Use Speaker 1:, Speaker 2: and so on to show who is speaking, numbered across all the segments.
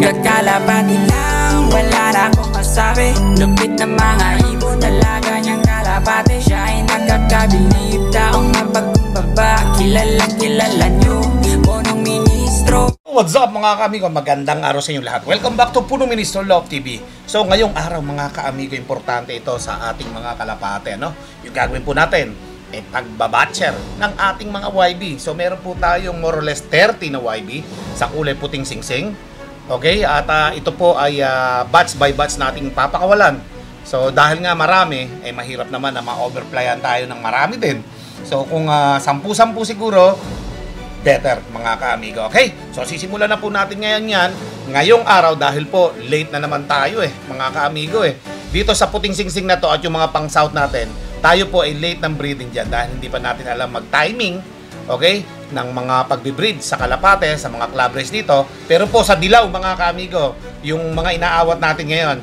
Speaker 1: Nagkakalapati lang, wala na akong masabi. Lupit na mga ibon, talaga niyang kalapati. Siya ay nakakabilib, taong mapagkumbaba. Kilalang kilala niyo, punong ministro.
Speaker 2: What's up mga kaamigo? Magandang araw sa inyo lahat. Welcome back to Punong Ministro Love TV. So ngayong araw mga kaamigo, importante ito sa ating mga kalapate, no? Yung gagawin po natin pagbabatcher ng ating mga YB. So meron po tayong more or less 30 na YB sa kulay puting singsing. Okay, at ito po ay batch by batch nating papakawalan. So dahil nga marami, mahirap naman na ma-overplyan tayo ng marami din. So kung 10-10 siguro, better mga kaamigo. Okay, so sisimulan na po natin ngayon yan. Ngayong araw dahil po late na naman tayo mga kaamigo Dito sa puting singsing na to at yung mga pang south natin, tayo po ay late ng breeding dyan dahil hindi pa natin alam mag-timing, okay, ng mga pagbe-breed sa kalapate, sa mga club race dito. Pero po sa dilaw mga kaamigo, yung mga inaawat natin ngayon,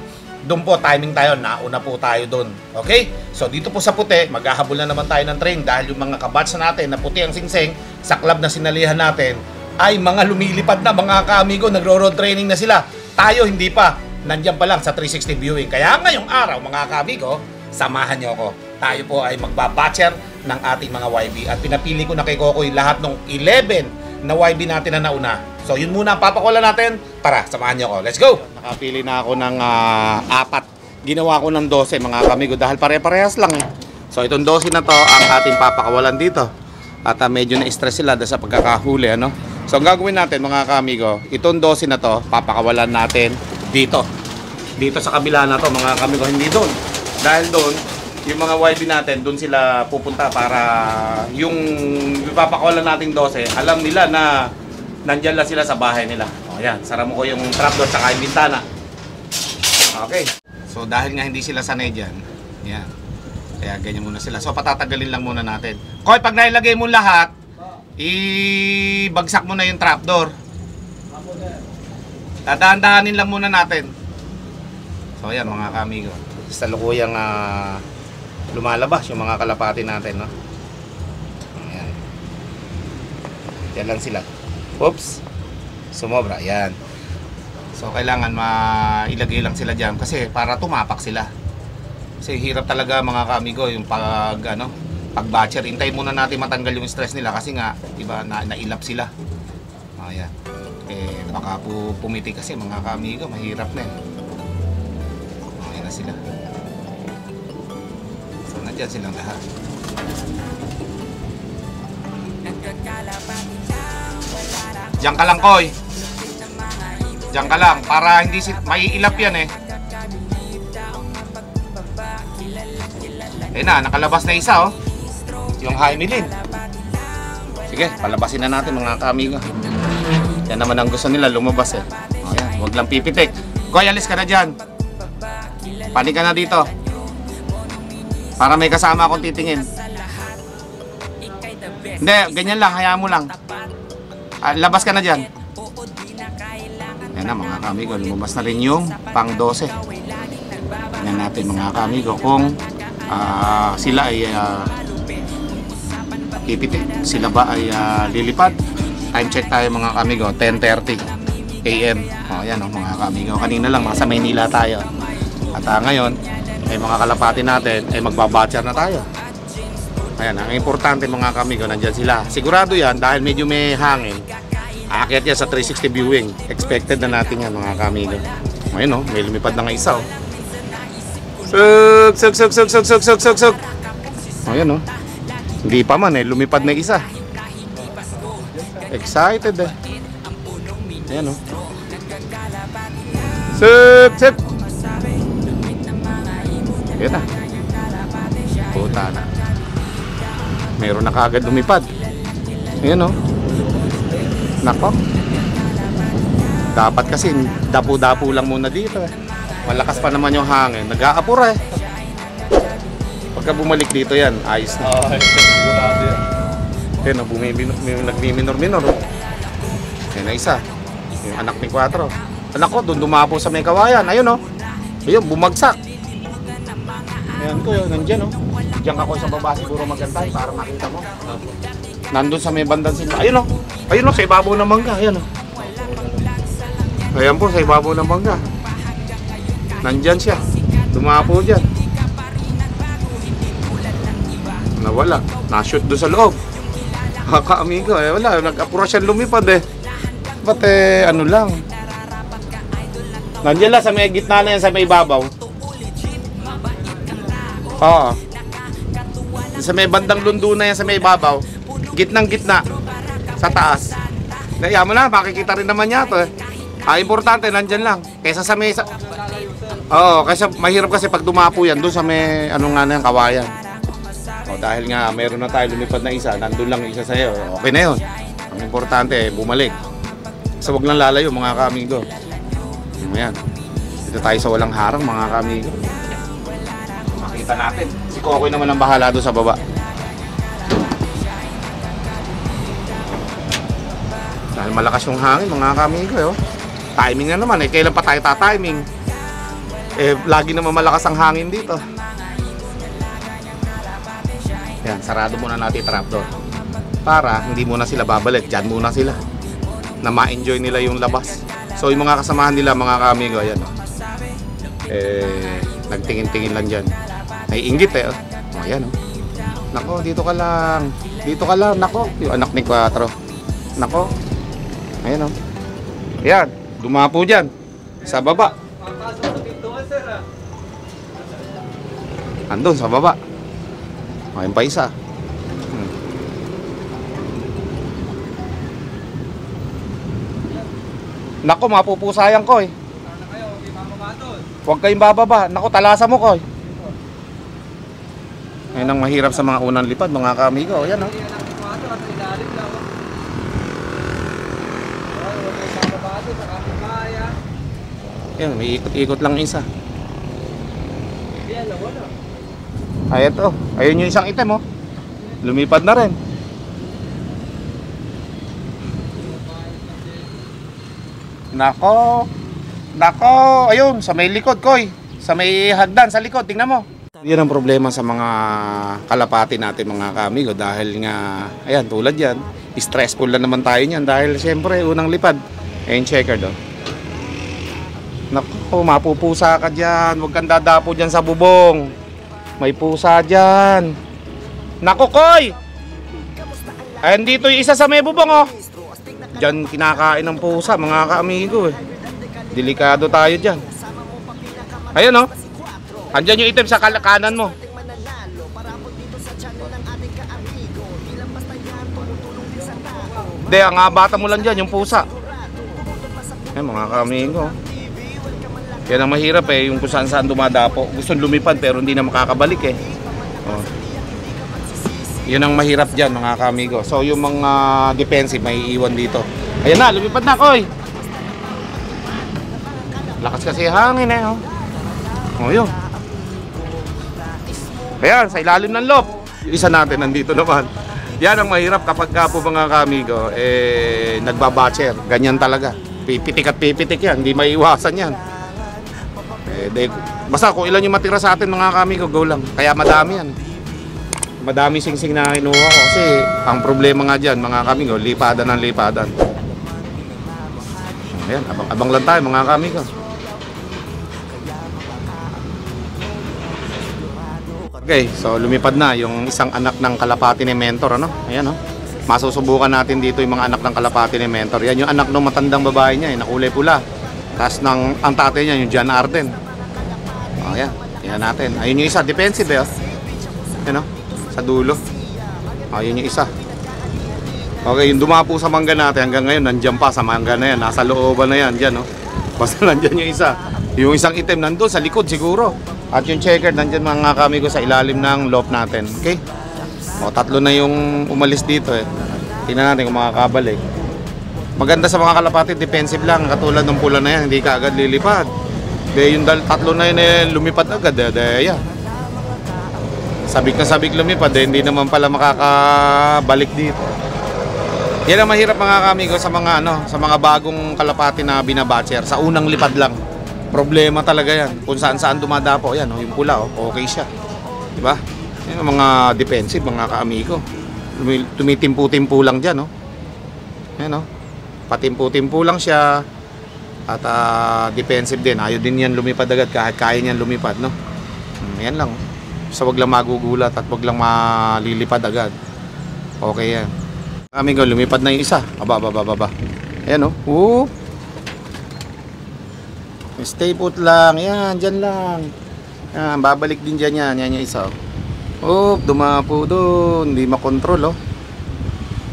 Speaker 2: doon po timing tayo, nauna po tayo doon. Okay? So dito po sa puti, maghahabol na naman tayo ng train dahil yung mga kabatch natin na puti ang singsing sa club na sinalihan natin ay mga lumilipad na mga kaamigo, nagro-road training na sila. Tayo hindi pa, nandiyan pa lang sa 360 viewing. Kaya ngayong araw mga kaamigo, samahan niyo ako. Tayo po ay magbabatcher ng ating mga YB at pinapili ko na kay Kokoy lahat ng 11 na YB natin na nauna. So yun muna ang papakulan natin. Tara, samahan niyo ako. Let's go! Nakapili na ako ng 4. Ginawa ko ng 12 mga kamigo dahil pare-parehas lang So itong 12 na to ang ating papakawalan dito. At medyo na-stress sila sa pagkakahuli So ang gagawin natin mga kamigo, itong 12 na to papakawalan natin dito. Dito sa kabila na to mga kamigo, hindi doon. Dahil doon yung mga YB natin, doon sila pupunta para yung ipapakawalan nating 12, alam nila na nandyan lang sila sa bahay nila. O yan, sara mo ko yung trapdoor tsaka yung bintana. Okay. So dahil nga hindi sila sanay dyan, yan. Kaya ganyan muna sila. So patatagalin lang muna natin. Koy, pag nailagay mo lahat, ibagsak mo na yung trapdoor. Tadahan-dahanin lang muna natin. So yan mga kamigo. Sa lukuyang lumalabas yung mga kalapati natin, no? Ayan. Yan lang sila. Oops. Sumobra. Ayan. So kailangan mailagay lang sila dyan kasi para tumapak sila. Kasi hirap talaga mga kaamigo yung pag-batcher. Hintayin muna natin matanggal yung stress nila kasi nga, diba, nailap sila. Ayan. Baka pumiti kasi mga kaamigo, mahirap na Ayan na sila. Diyan silang lahat. Diyan ka lang, Koy. Diyan ka lang para hindi maiilap yan nakalabas na isa yung Haimilin. Sige, palabasin na natin mga kaamigo. Yan naman ang gusto nila, lumabas Ayan, huwag lang pipitik. Koy, alis ka na dyan. Panik ka na dito. Para may kasama akong titingin. Hindi, ganyan lang, hayaan mo lang. Labas ka na dyan. Yan na mga kaamigo, lumabas na rin yung pang 12. Yan natin mga kaamigo kung sila ay ipitik. Sila ba ay lilipad. Time check tayo mga kaamigo, 10:30 AM. Yan mga kaamigo, kanina lang nasa Maynila tayo. At ngayon mga kalapati natin magbabatcher na tayo. Ayan, ang importante mga kamigo, nandyan sila. Sigurado yan dahil medyo may hangin. Aakyat yan sa 360 viewing. Expected na natin yan mga kamigo. Ayun may lumipad na nga isa Sug. Ayan hindi pa man lumipad na isa. Excited Ayan Sug. Yan na. Puta na. Meron na kaagad lumipad. Ayan Nako. Dapat kasi dapo-dapo lang muna dito Malakas pa naman yung hangin. Nag-aapura Pagka bumalik dito yan, ayos na. Ayan nagmiminor-minor. Ayan na isa. Yung anak ni Quatro. Anak ko, doon dumapo sa may kawayan. Ayun Ayun, bumagsak. Ayan ko nandiyan Diyan ako sa baba siguro magantay para makita mo. Nandun sa may bandang sila. Ayun sa ibabaw ng mangga. Ayan Ayan po, sa ibabaw ng bangka. Nandyan siya. Dumapo dyan. Nawala. Na-shoot doon sa loob. Kaka-amigo, wala. Nag-apura siya lumipad Ba't ano lang. Nandiyan lang sa may gitna na yan, sa may ibabaw. Oo. Sa may bandang lundo na yan, sa may ibabaw. Gitnang-gitna. Sa taas. Kaya mo na, makikita rin naman yata importante, nandyan lang. Kaysa sa may... Oo, kasi mahirap kasi pag dumapo yan, doon sa may, ano nga na yan, kawayan. Dahil nga, meron na tayo lumipad na isa, nandun lang isa sa'yo. Okay na yun. Ang importante, bumalik. So, wag lang lalayo, mga ka-amigo. Ayan. Dito tayo sa walang harang, mga ka-amigo. Makita natin. Si Kokoy naman ang bahala doon sa baba. Dahil malakas yung hangin, mga ka-amigo. Timing na naman. Kailan pa tayo ta-timing? Lagi naman malakas ang hangin dito. Ayan, sarado muna natin trapdoor. Para hindi muna sila babalik. Diyan muna sila. Na ma-enjoy nila yung labas. So yung mga kasamahan nila, mga ka-amigo, ayan nagtingin-tingin lang dyan. Naiinggit ayan Nako, dito ka lang. Dito ka lang, nako. Yung anak ni Quatro. Nako. Ayan Ayan, dumapo dyan. Sa baba. Andun, sa baba. Ayun pa isa. Nako, mapupusayan ko Huwag kayong bababa. Nako, talasa mo ko Ayun ang mahirap sa mga unang lipad, mga ka-amigo. Ayan Ayan, may ikot-ikot lang isa. Ay, ito. Ayun yung isang item lumipad na rin. Nako. Nako, ayun, sa may likod, Koy. Sa may hagdan, sa likod, tingnan mo. Yan ang problema sa mga kalapati natin, mga ka-amigo. Dahil nga, ayan, tulad yan. Stressful na naman tayo niyan. Dahil siyempre, unang lipad. Ayun, checker Nako, mapupusa ka dyan. Huwag kang dadapo dyan sa bubong. May pusa dyan. Nako, Koy! Ayun, dito yung isa sa may bubong, Dyan kinakain ng pusa, mga ka-amigo Delikado tayo dyan. Ayun Andyan yung item sa kanan mo. Hindi, ang bata mo lang dyan, yung pusa. Ayun, mga ka-amigo. Yan ang mahirap yung kung saan dumadapo. Gusto lumipad pero hindi na makakabalik Yun ang mahirap dyan, mga ka-amigo. So yung mga defensive may iiwan dito. Ayan na, lumipad na, Koy. Lakas kasi hangin yun. Ayan, sa ilalim ng loop. Yung isa natin nandito naman. Yan ang mahirap kapag po, mga ka-amigo, nagbabatcher. Ganyan talaga. Pipitik at pipitik yan, hindi maiiwasan yan. Basta kung ilan yung matira sa atin, mga ka-amigo, go lang. Kaya madami yan. Madami sing-sing na kinuha ko kasi ang problema nga dyan, mga ka-amigo, lipadan ng lipadan. Ayan, abang lang tayo, mga ka-amigo. Okay, so lumipad na yung isang anak ng kalapati ni Mentor, Ayan, masusubukan natin dito yung mga anak ng kalapati ni Mentor. Yan yung anak ng matandang babae niya, nakulay pula. Tapos ang tatay niya, yung John Arden. Ayan, tingnan natin. Ayun yung isa, defensive Ayan, sa dulo. Ayun yung isa. Okay, yung dumapo sa mangga natin hanggang ngayon, nandiyan pa sa mangga na yan. Nasa looban na yan, dyan Basta nandiyan yung isa. Yung isang item nandun sa likod siguro. At yung checker, nandiyan, mga ka-amigo, sa ilalim ng loft natin. Okay? Tatlo na yung umalis dito Tingnan natin kung makakabalik. Maganda sa mga kalapati, defensive lang. Katulad ng pula na yan, hindi ka agad lilipad. Yung tatlo na yun lumipad agad. Yeah. Sabik na sabik lumipad, hindi naman pala makakabalik dito. Yan ang mahirap, mga ka-amigo, sa mga sa mga bagong kalapati na binabatcher. Sa unang lipad lang. Problema talaga yan. Kung saan-saan dumadapo. Yan, yung pula, okay siya. Diba? Yan ang mga defensive, mga ka-amigo. Tumitimpu-timpu lang dyan, Yan, patimpu-timpu lang siya. At defensive din. Ayaw din yan lumipad agad kahit kaya niyan lumipad, no? Yan lang. So wag lang magugulat at wag lang malilipad agad. Okay yan. Amigo, lumipad na yung isa. Aba. Ayan, oh. Stay put lang. Yan, dyan lang. Yan, babalik din dyan yan. Yan yung isa. Dumapo doon. Hindi makontrol, oh.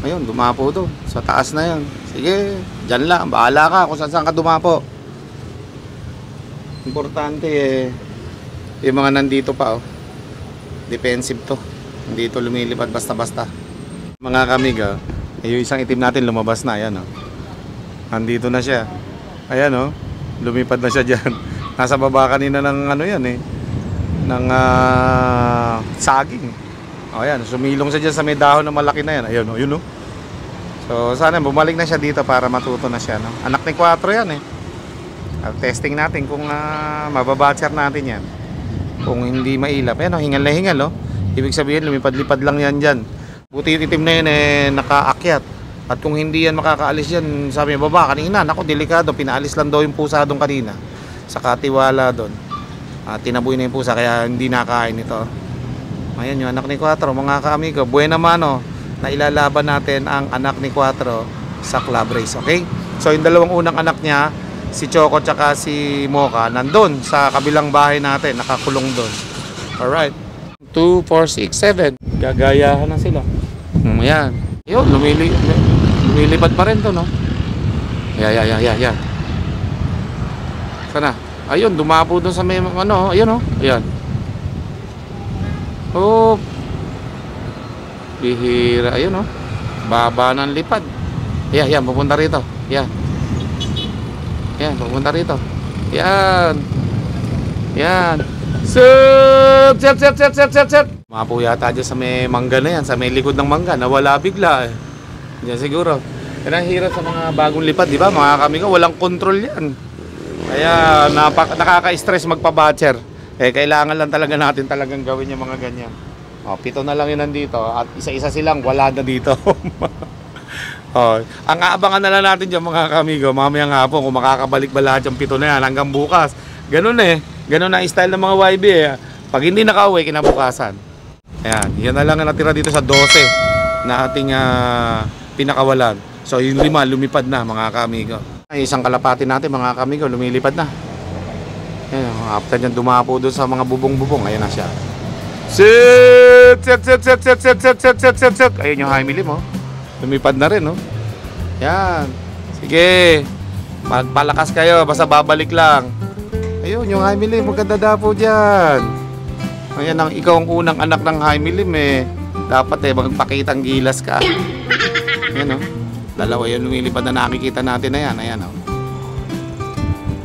Speaker 2: Ayun, dumapo doon. Sa taas na yan. Sige, dyan lang. Bahala ka kung saan ka dumapo. Importante yung mga nandito pa, oh. Defensive to. Hindi to lumilipad basta-basta. Mga kamiga, yung isang itim natin lumabas na. Ayan, oh. Nandito na siya. Ayan, oh. Lumipad na siya dyan. Nasa baba kanina ng ano yan, ng saging. Ayan, sumilong siya dyan sa may dahon na malaki na yan. Ayan, oh, yun, oh. So, sana bumalik na siya dito para matuto na siya, no? Anak ni 4 yan, testing natin kung mababatcher natin yan. Kung hindi mailap. Ayan, oh, hingal na hingal, oh. Ibig sabihin, lumipad-lipad lang yan dyan. Buti yung itim na yun, nakaakyat. At kung hindi yan makakaalis yan, sabi niya, baba, kanina, naku, delikado. Pinaalis lang daw yung pusa doon kanina. Sa katiwala doon. Tinaboy na yung pusa, kaya hindi nakain ito. Ayan yung anak ni 4, mga kaamigo. Buena mano na ilalaban natin ang anak ni 4 sa club race, okay? So, yung dalawang unang anak niya, si Choco tsaka si Mocha, nandun sa kabilang bahay natin, nakakulong doon. Alright. 2, 4, 6, 7. Gagayahan na sila. Ayan. Yun, lumilipad pa rin to, no? Yeah. Sana? Ayun, dumapo doon sa may, ayun, oh. Ayan. Bihira. Ayun, oh. Baba ng lipad. Yan, pupunta rito. Yan, pupunta rito. Yan. Set. Mapo yata dyan sa may mangga na yan, sa may likod ng mangga, nawala bigla, Yan siguro. Yan ang hirap sa mga bagong lipad, di ba? Mga kamigo, walang control yan. Kaya nakaka-stress magpa-batcher. Kailangan lang talaga natin talagang gawin yung mga ganyan. 7 na lang yun nandito at isa-isa silang wala na dito. Ang aabangan na lang natin dyan, mga kamigo, mamayang hapon kung makakabalik ba lahat yung 7 na yan hanggang bukas. Ganun ganun ang style ng mga YB Pag hindi nakauwi, kinabukasan. Ayan, yan na lang ang natira dito sa 12 na ating pinakawalan. So yung 5 lumipad na, mga kamigo. Ay, isang kalapati natin, mga kamigo, lumilipad na. Ayan, after dyan dumapo doon sa mga bubong-bubong. Ayan na siya. Set. Ayun yung high milim, oh. Lumipad na rin, oh. Yan. Sige. Magpalakas kayo, basta babalik lang. Ayun, yung high milim, maganda dapo dyan. Ayan, ikaw ang unang anak ng high milim, dapat magpakitang gilas ka. Ayan, oh. Dalawa yung lumilipad na nakikita natin na yan. Ayan,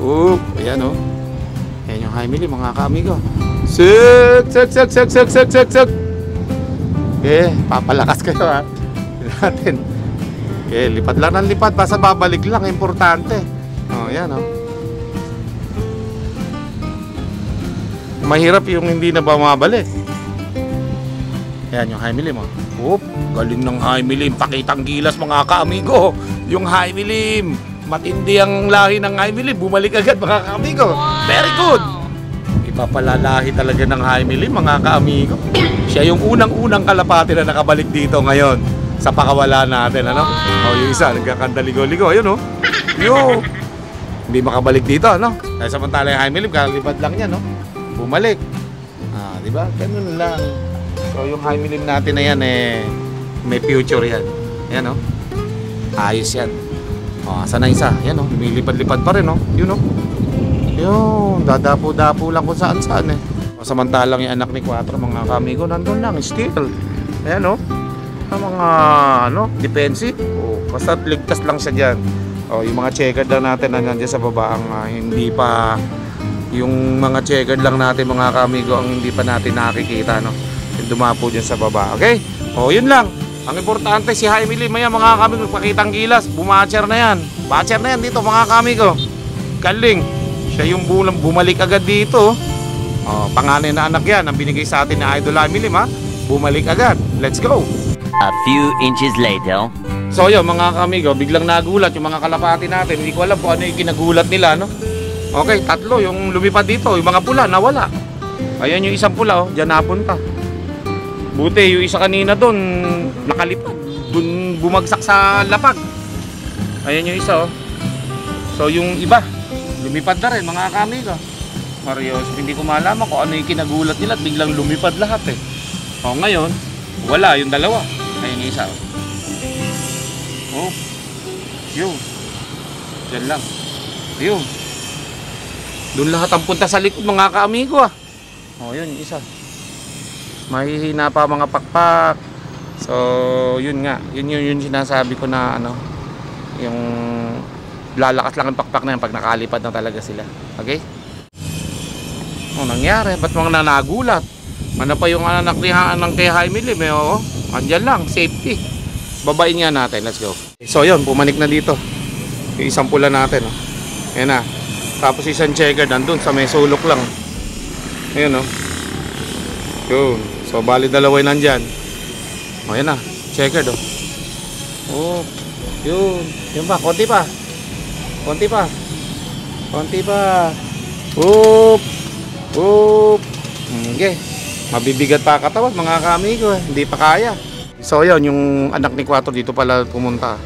Speaker 2: oh. Ayan, oh. Ayan yung high milim, mga kamigo. Set. Papalakas kayo, ha. Natin. Lipat lang ng lipat, basta babalik lang, importante. Ayan, oh. Mahirap yung hindi na bumabalik. Ayan yung high milim, oh. Galing ng high milim. Pakitang gilas, mga kaamigo. Yung high milim, matindi ang lahi ng high milim. Bumalik agad, mga kaamigo. Very good. Ipapalalahi talaga ng high milim, mga kaamigo. Siya yung unang-unang kalapati na nakabalik dito ngayon sa pakawala natin, ano? Yung isa, nagkakanta ligo-ligo. Ayun, oh. Hindi makabalik dito, ano? Dahil samantala yung high milim, kalipad lang yan, no? Bumalik. Di ba? Ganun lang. So yung high milim natin na yan, may future yan. Ayan, oh. Ayos yan. Saan na isa? Ayan, oh. Lumilipad-lipad pa rin, oh. Yun, oh. Yun, dadapo-dapo lang kung saan-saan, samantalang yung anak ni 4, mga kamigo, nandun lang, still. Ayan, oh. Ang mga, defensive. Basta ligtas lang siya dyan. Yung mga checkered lang natin na nandiyan sa baba, ang hindi pa, yung mga checkered lang natin, mga kamigo, ang hindi pa natin nakikita, no? Yung dumapo dyan sa baba, okay? Yun lang. Ang importante, si Jaime Lim, mga kamigo, pakitang gilas, bumatcher na yan. Batcher na yan dito, mga kamigo. Galing. Siya yung bumalik agad dito. Panganay na anak yan, ang binigay sa atin na Idol Jaime Lim, Bumalik agad. Let's go.
Speaker 3: A few inches later.
Speaker 2: So yun mga kamigo, biglang nagulat yung mga kalapati natin. Hindi ko alam kung ano yung kinagulat nila, no? Okay, tatlo yung lumipad dito. Yung mga pula, nawala. Ayan yung isang pula, oh. Diyan napunta. Buti, yung isa kanina doon, nakalipad. Doon bumagsak sa lapag. Ayan yung isa, oh. So yung iba, lumipad na rin mga kamigo. Marios, hindi ko malaman kung ano yung kinagulat nila at biglang lumipad lahat, eh. O ngayon, wala yung dalawa. Ayan yung isa, oh. Oh, yun. Diyan lang. Yun. Doon lahat ang punta sa likod mga kaamigo, ah. Oh, yun, isa. Mahihina pa mga pakpak. So, yun nga. Yun sinasabi ko na ano, yung lalakas lang ang pakpak na yan pag nakalipad na talaga sila. Okay? Oh, nangyari. Ba't mga nagulat? Ano pa yung anak ng kay Jaime Lim, eh, oh. Andyan lang, safety. Babain nga natin, let's go. So yun, pumanik na dito yung isang pula natin, oh. Ayan na. Tapos isang checker nandun sa may sulok lang. Ayan, oh. Yun. So bali dalawa nandyan. O, ayan na, checker, oh. Oh, yun. Yun pa, konti pa. Konti pa. Konti pa. Oop. Oop. Okay. Mabibigat pa katawan mga kamigo, eh. Hindi pa kaya. So yun, yung anak ni Quattro dito pala pumunta.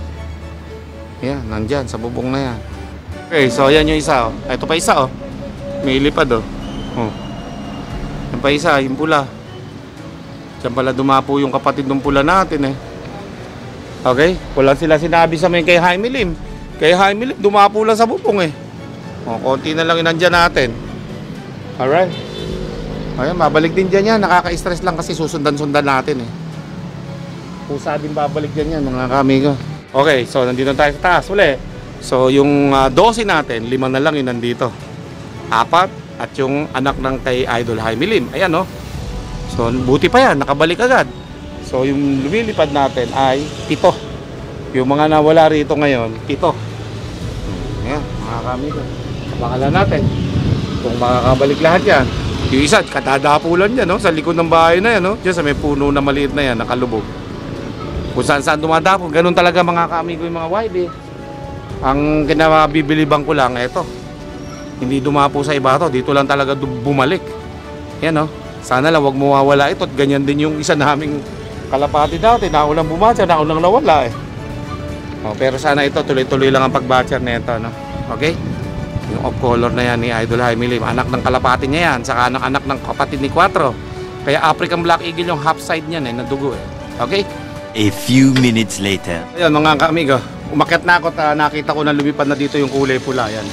Speaker 2: Yan, nandyan sa bubong na yan. Okay, so yan yung isa, oh. Ito pa isa, oh. May lipad, oh. Oh. Yan pa isa, yung pula. Diyan pala dumapo yung kapatid ng pula natin, eh. Okay, wala sila sinabi sa may kay Jaime Lim. Kay Jaime Lim, dumapo lang sa bubong, eh. Oh, konti na lang yung nandyan natin. Alright. Ayan, babalik din dyan yan. Nakaka-stress lang kasi susundan-sundan natin, eh. Pusa din babalik dyan yan mga kamigo. Okay, so nandito tayo sa taas uli. So yung 12 natin, 5 na lang yung nandito. 4 at yung anak ng kay Idol Jaime Lim. Ayan, no. So buti pa yan, nakabalik agad. So yung lumilipad natin ay 7. Yung mga nawala rito ngayon, 7. Ayan mga kamigo. Abangan natin kung makakabalik lahat yan. Yung isa, katadapulan yan, no, sa likod ng bahay na yan, no. Diyan sa may puno na maliit na yan, nakalubog. Kung saan dumadapo, ganun talaga mga kaamigo yung mga YB. Ang kinabibilibang ko lang, eto. Hindi dumapo sa iba to, dito lang talaga bumalik. Yan, no. Sana lang wag mawawala ito at ganyan din yung isa naming kalapati dati. Naulang bumatcher, naulang nawala, eh. Oh, pero sana ito, tuloy-tuloy lang ang pagbatcher na ito, no. Okay? Yung off color na yan ni Idol Jaime Lim, anak ng kalapati niya yan, saka anak ng kapatid ni Quattro. Kaya African Black Eagle yung half side niyan, eh, na dugo, eh. Okay?
Speaker 3: A few minutes later.
Speaker 2: Ayun mga kaamigo, umakyat na ako at nakita ko na lumipad na dito yung kulay pula. Yan.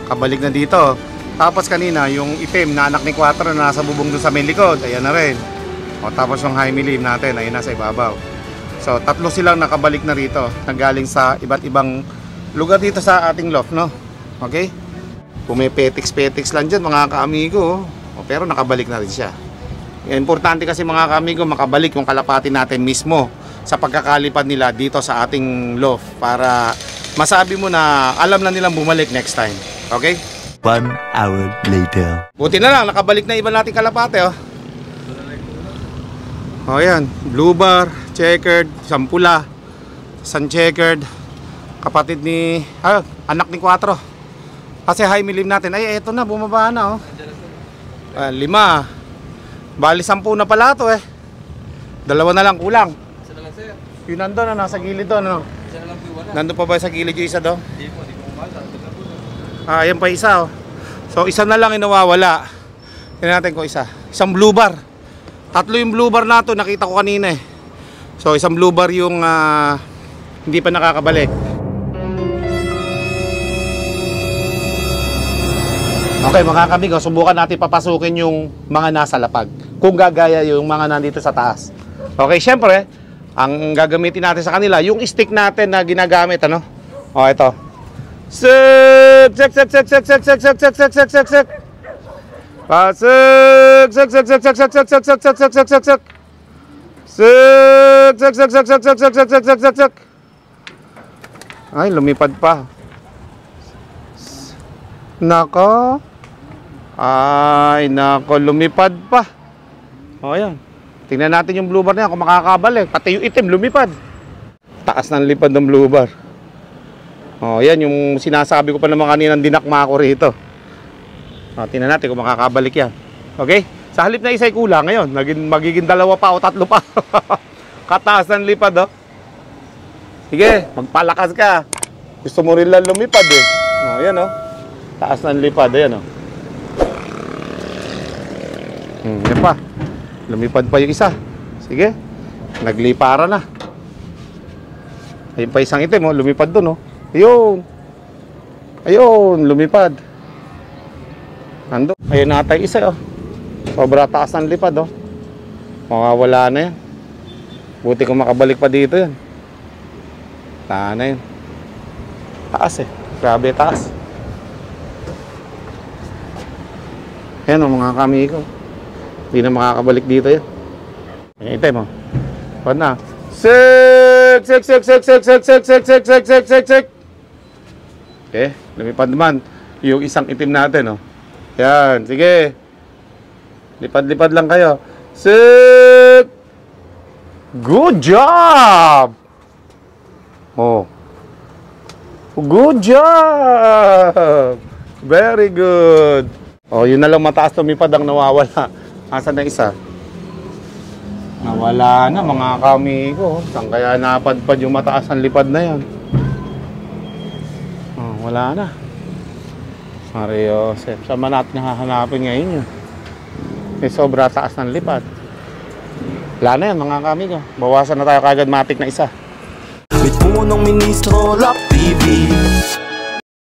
Speaker 2: Kabalik na dito. Tapos kanina yung itim na anak ni Quattro na nasa bubong doon sa may likod. Ayan na rin. O, tapos yung Jaime Lim natin, ayun nasa ibabaw. So tatlo silang nakabalik na rito. Nanggaling sa iba't ibang lugar dito sa ating loft, no? Okay? Kung may petiks lang dyan mga kaamigo, pero nakabalik na rin siya. Importante kasi mga kaamigo makabalik yung kalapati natin mismo sa pagkakalipad nila dito sa ating loft para masabi mo na alam na nilang bumalik next time. Okay?
Speaker 3: 1 hour later.
Speaker 2: Buti na lang, nakabalik na iba nating kalapate, oh. O yan, blue bar, checkered, isang pula, isang checkered, kapatid ni, anak ni Quattro. Kasi Jaime Lim natin, ay eto na, bumaba na, oh. 5. Bali 10 na pala ito, eh. 2 na lang kulang.
Speaker 4: Isa na lang, sir.
Speaker 2: Yun nandun, nasa gilid doon, ano?
Speaker 4: Isa na lang po, wala.
Speaker 2: Nandun pa ba sa gilid yung isa doon?
Speaker 4: Hindi po kumala.
Speaker 2: Ayan pa isa, oh. So isa na lang inawawala. Tingnan natin kung isa. Isang blue bar. 3 yung blue bar na to, nakita ko kanina, eh. So isang blue bar yung hindi pa nakakabalik. Okay mga kamigo, subukan natin papasukin yung mga nasa lapag. Kung gagaya yung mga nandito sa taas. Okay, syempre, ang gagamitin natin sa kanila, yung stick natin na ginagamit, ano? O, ito. Sek, sek, sek, sek, sek, sek, sek, sek, sek, sek, sek, sek, sek. Pasek, sek, sek, sek, sek, sek, sek, sek, sek, sek, sek, sek, sek, sek. Sek, sek, sek, sek, sek, sek, sek, sek, sek, sek, sek, sek. Ay, lumipad pa. Nako. Ay, nako, lumipad pa. O, yan. Tingnan natin yung blue bar na yan kung makakabalik. Pati yung itim, lumipad. Taas ng lipad ng blue bar. Oh, yan yung sinasabi ko pa naman kanina, dinakma ko rito. Tingnan natin kung makakabalik yan. Okay? Sa halip na isa'y kulang ngayon, magiging dalawa pa o tatlo pa. Kataas ng lipad, oh. Sige, magpalakas ka. Gusto mo rin lang lumipad, eh. Oh, yan, oh. Taas ng lipad, ayan, oh. Yan pa. Lumipad pa yung isa. Sige. Naglipara na. Ayun pa isang itim, oh. Lumipad dun, oh. Ayun. Ayun, lumipad. Ando. Ayun natay isa, oh. Sobra taas ng lipad, oh. Makawala na yan. Buti kung makabalik pa dito yan. Wala na yun. Taas, eh. Grabe taas. Ayan, oh, mga kamigo. Hindi na makakabalik dito yan. Ayan, item, oh. Huwag na. Sik! Sik! Sik! Sik! Sik! Sik! Sik! Sik! Sik! Sik! Sik! Sik! Sik! Okay, lumipad naman yung isang itim natin, oh. Yan, sige. Lipad-lipad lang kayo. Sik! Good job! Oh. Good job! Very good. Oh, yun na lang mataas lumipad ang nawawala. Asan na isa? Nawala na, mga kamigo. Saan kaya napadpad yung mataas ang lipad na yan? Oh, wala na. Mario, saan man natin hahanapin ngayon yun? May sobra taas ng lipad. Wala na yan, mga kamigo. Bawasan na tayo kagad matik na isa.
Speaker 5: May punong ministro, Love TV.